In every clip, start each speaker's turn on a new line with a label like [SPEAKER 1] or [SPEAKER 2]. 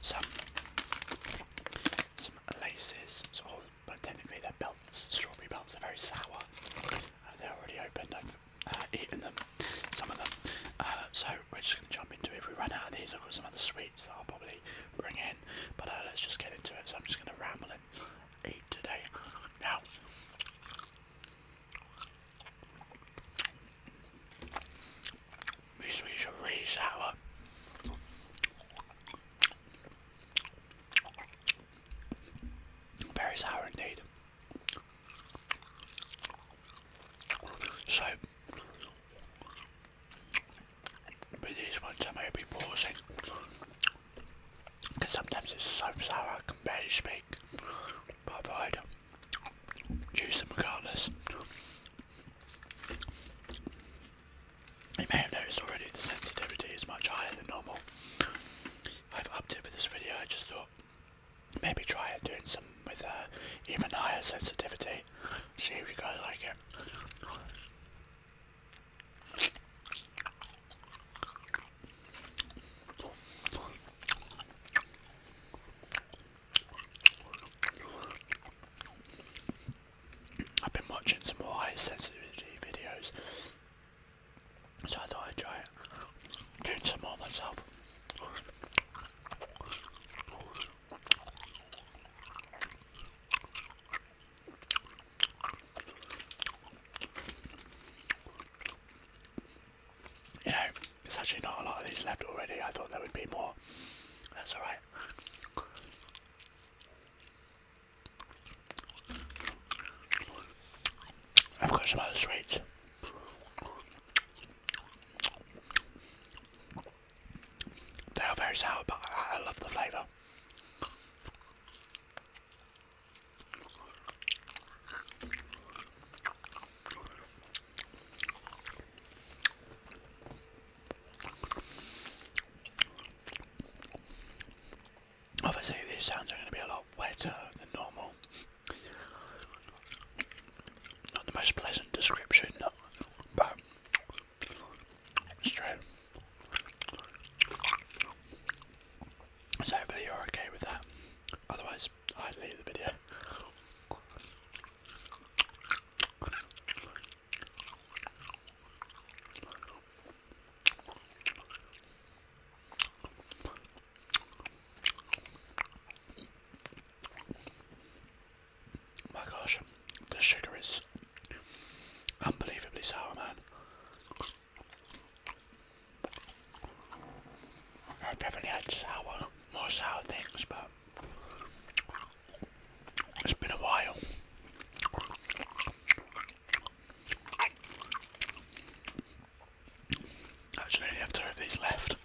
[SPEAKER 1] some laces, but technically they're belts, strawberry belts. They're very sour. They're already opened. I've eaten them, some of them. So we're just going to jump into it. If we run out of these, I've got some other sweets that I'll probably bring in. But let's just get into it. So I'm just going to ramble and eat today. Now, these sweets are really sour. Very sour indeed. So, with these ones I may be pausing, because sometimes it's so sour I can barely speak, but I thought I'd juice them regardless. You may have noticed already the sensitivity is much higher than normal. I've upped it for this video. I just thought maybe try it doing some with even higher sensitivity. See if you guys like it. I've been watching some more high sensitivity videos, so I thought I'd try it. Doing some more myself. You know, there's actually not a lot of these left already. I thought there would be more. That's alright. I've got some other sweets. They are very sour, but I love the flavour. Obviously these sounds are going to be a lot wetter than normal. Not the most pleasant description, but it's true. So hopefully you're okay with that. Otherwise, I'd leave the video. My gosh, the sugar is unbelievably sour, man. I've definitely had more sour things, but it's been a while. Actually, I only have 2 of these left.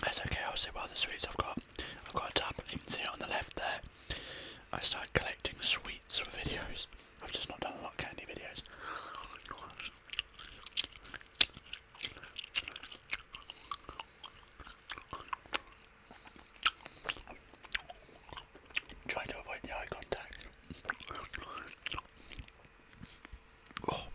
[SPEAKER 1] That's okay. I'll see what other sweets I've got. I've got a tub. You can see it on the left there. I started collecting sweets for videos. I've just not done a lot of candy videos. Trying to avoid the eye contact. Oh,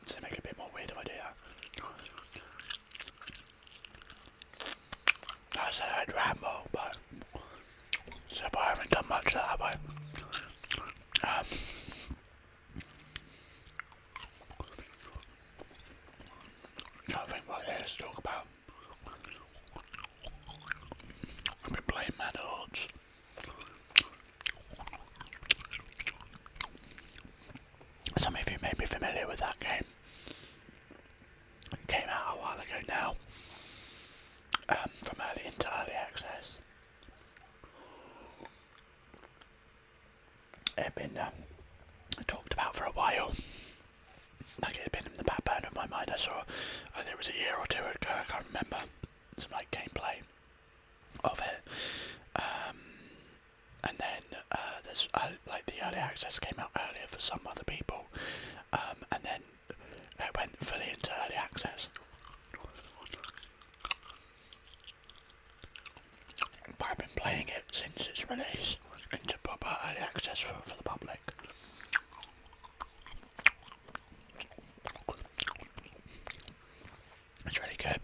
[SPEAKER 1] does it make it a bit more weird if I do that? I said I'd ramble, but so far I haven't done much of that, have I? Trying to think what there is to talk about. I've been playing Manor Lords. Some of you may be familiar with that game. It came out a while ago now, from early access. It had been talked about for a while. Like it had been in the back burner of my mind. I saw, it was a year or 2 ago, I can't remember, some like gameplay of it. And then there's like the early access came out earlier for some other people, and then it went fully into early access. But I've been playing it since its release into proper early access for the public. It's really good.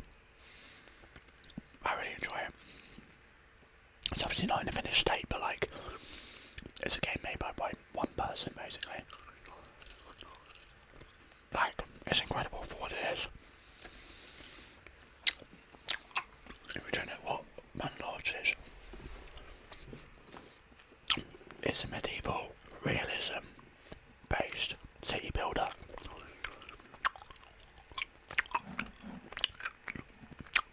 [SPEAKER 1] I really enjoy it. obviously not in a finished state, but like it's a game made by one person basically. Like, it's incredible for what it is. If you don't know what Manor Lords is, it's a medieval realism based city builder.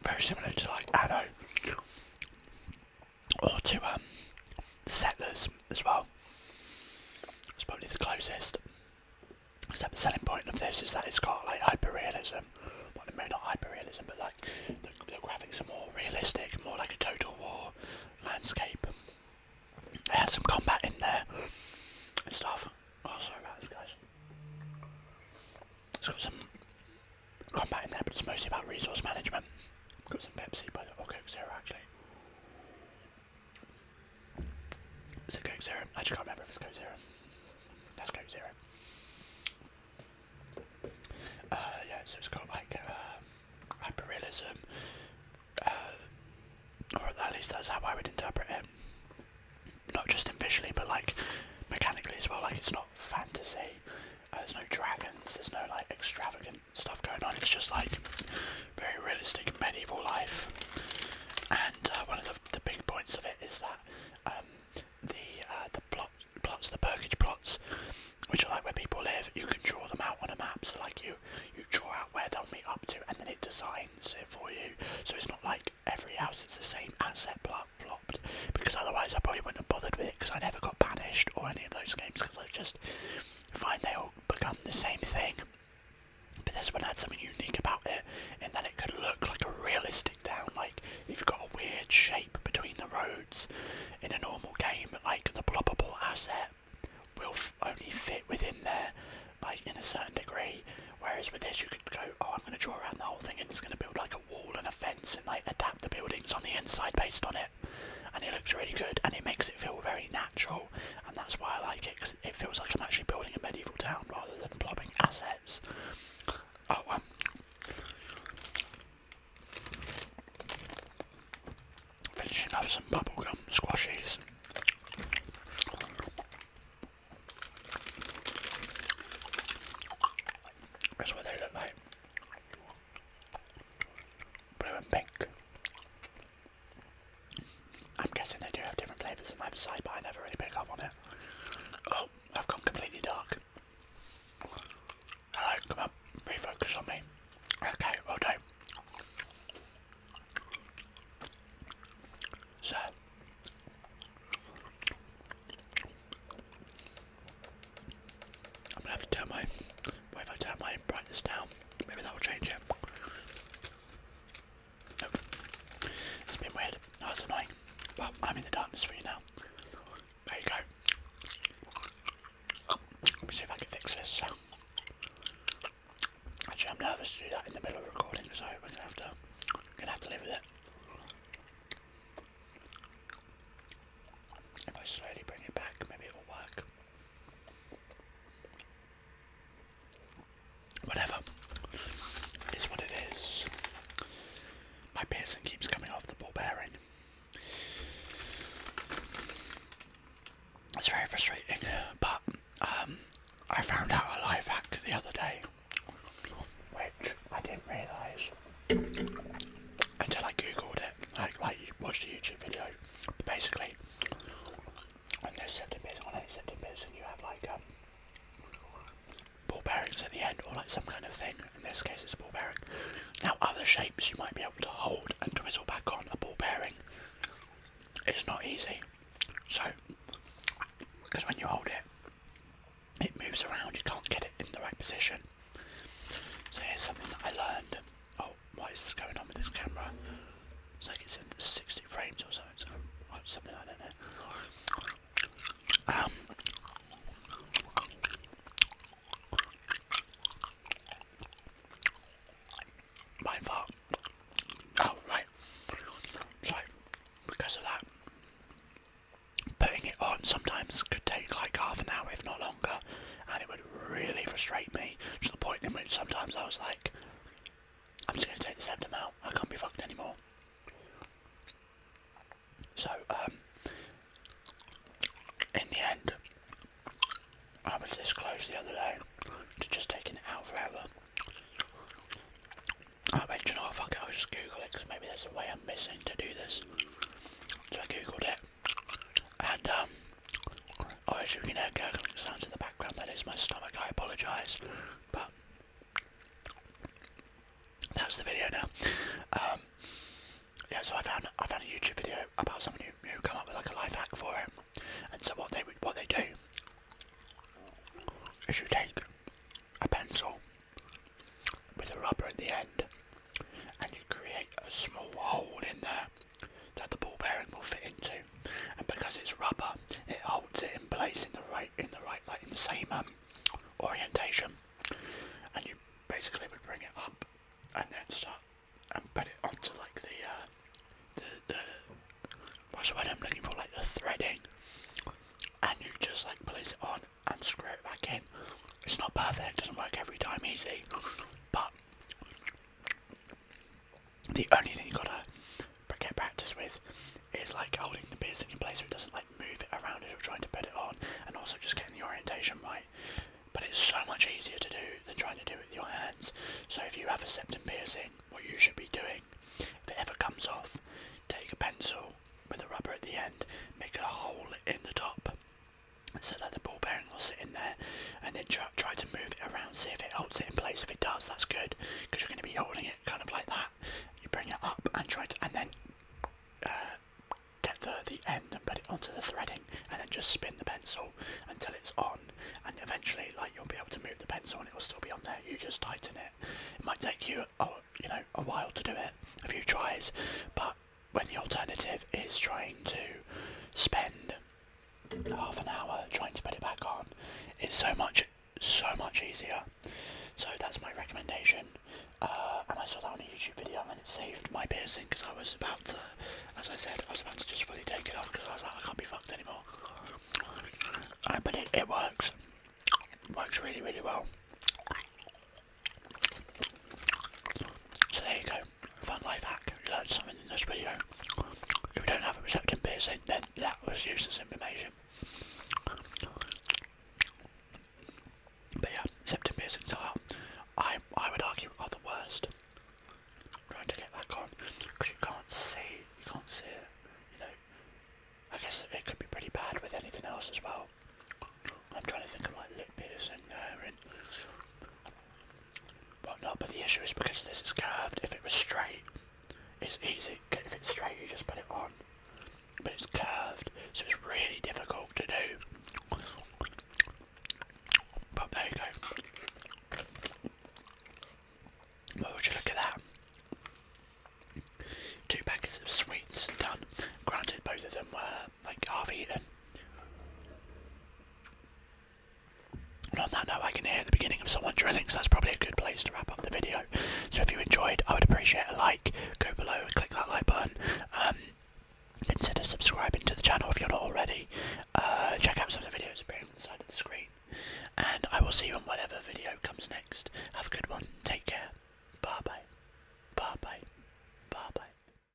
[SPEAKER 1] Very similar to like Anno, or to Settlers as well. It's probably the closest. Except the selling point of this is that it's got like hyperrealism. Well, maybe not hyperrealism, but like the graphics are more realistic, more like a Total War landscape. It has some combat in there and stuff. Oh, sorry about this, guys. It's got some combat in there, but it's mostly about resource management. I've got some Pepsi, or Coke Zero actually. Is it Coke Zero? I just can't remember if it's Coke Zero. That's Coke Zero. So it's got like hyperrealism, or at least that's how I would interpret it. Not just in visually, but like mechanically as well. Like it's not fantasy. There's no dragons. There's no like extravagant stuff going on. It's just like very realistic medieval life. And one of the big points of it is that the plots, the Burgage plots, which are like where people live, you can draw them out on a map. So like you draw out where they'll meet up to, and then it designs it for you. So it's not like every house is the same asset plopped, because otherwise I probably wouldn't have bothered with it, because I never got banished or any of those games, because I just find they all become the same thing. But this one had something unique about it, in that it could look like a realistic town. Like if you've got a weird shape between the roads in a normal game, like the ploppable asset will only fit within there, like in a certain degree. Whereas with this, you could go, oh, I'm going to draw around the whole thing, and it's going to build like a wall and a fence, and like adapt the buildings on the inside based on it. And it looks really good, and it makes it feel very natural, and that's why I like it, because it feels like I'm actually building a medieval town rather than plopping assets. Oh, finishing off some bubblegum squashies. That's what they look like. Blue and pink. I'm guessing they do have different flavours on either side, but I never really pick up on it. Oh, I've gone completely dark. Hello, come on, refocus on me. Okay, well done. So, I'm gonna have to turn my, what if I turn my brightness down? Maybe that will change it. Nope. It's been weird. Oh, that's annoying. Well, I'm in the darkness for you now. There you go. Let me see if I can fix this. Actually, I'm nervous to do that in the middle of recording, so we're gonna have to live with it. If I slowly bring it back, maybe it'll work. Whatever. It's what it is. My piercing keeps coming off the ball bearing. It's very frustrating, but I found out a life hack the other day, which I didn't realise until I googled it. Like watched a YouTube video. But basically, on this septum piercing, on any septum piercing, you have like ball bearings at the end, or like some kind of thing. In this case, it's a ball bearing. Now, other shapes you might be able to hold and twizzle back on a ball bearing. It's not easy. So, because when you hold it, it moves around, you can't get it in the right position. So here's something that I learned. Oh, what is going on with this camera? It's like it's in 60 frames or something, so something I don't know. Mind fart. Oh, right. So, because of that, putting it on sometimes could take like half an hour, if not longer, and it would really frustrate me to the point in which sometimes I was like, I'm just going to take the septum out, I can't be fucked anymore. So, there's a way I'm missing to do this. So I googled it, and obviously we can hear gurgling sounds in the background. That is my stomach. I apologise, but that's the video now. Yeah, so I found a YouTube video about someone who come up with like a life hack for it. And so what they do is you take a pencil with a rubber at the end, and you create a small hole in there that the ball bearing will fit into. And because it's rubber, it holds it in place in the same orientation. And you basically would bring it up and then start and put it onto like the what's the word I'm looking for, like the threading, and you just like place it on and screw it back in. It's not perfect, doesn't work every time easy, but the only thing you gotta get practice with is like holding the piercing in place so it doesn't like move it around as you're trying to put it on, and also just getting the orientation right. But it's so much easier to do than trying to do it with your hands. So if you have a septum piercing, what you should be doing, if it ever comes off, take a pencil with a rubber at the end, make a hole in the top so that the ball bearing will sit in there, and then try to move it around, see if it holds it in place. If it does, that's good, because you're going to be holding it kind of like that. You bring it up and and then get the end and put it onto the threading, and then just spin the pencil until it's on, and eventually like you'll be able to move the pencil and it will still be on there. You just tighten it. It might take you a while to do it, a few tries, but when the alternative is trying to spend half an hour trying to put it back on, it's so much easier. So that's my recommendation. And I saw that on a YouTube video and it saved my piercing, because I was about to, as I said, just fully take it off because I was like, I can't be fucked anymore. But it works. It works really, really well. So there you go. Fun life hack. You learned something in this video. If you don't have a septum piercing, then that was useless information. But yeah, septum piercings I would argue, are the worst. Trying to get back on, because you can't see it. I guess it could be pretty bad with anything else as well. I'm trying to think of like lip piercing there and whatnot, but the issue is because this is curved. If it was straight, it's easy. If it's straight, you just put it on. But it's curved, so it's really difficult to do. But there you go. Well, would you look at that? 2 packets of sweets done. Granted, both of them were like half eaten. And on that note, I can hear the beginning of someone drilling, so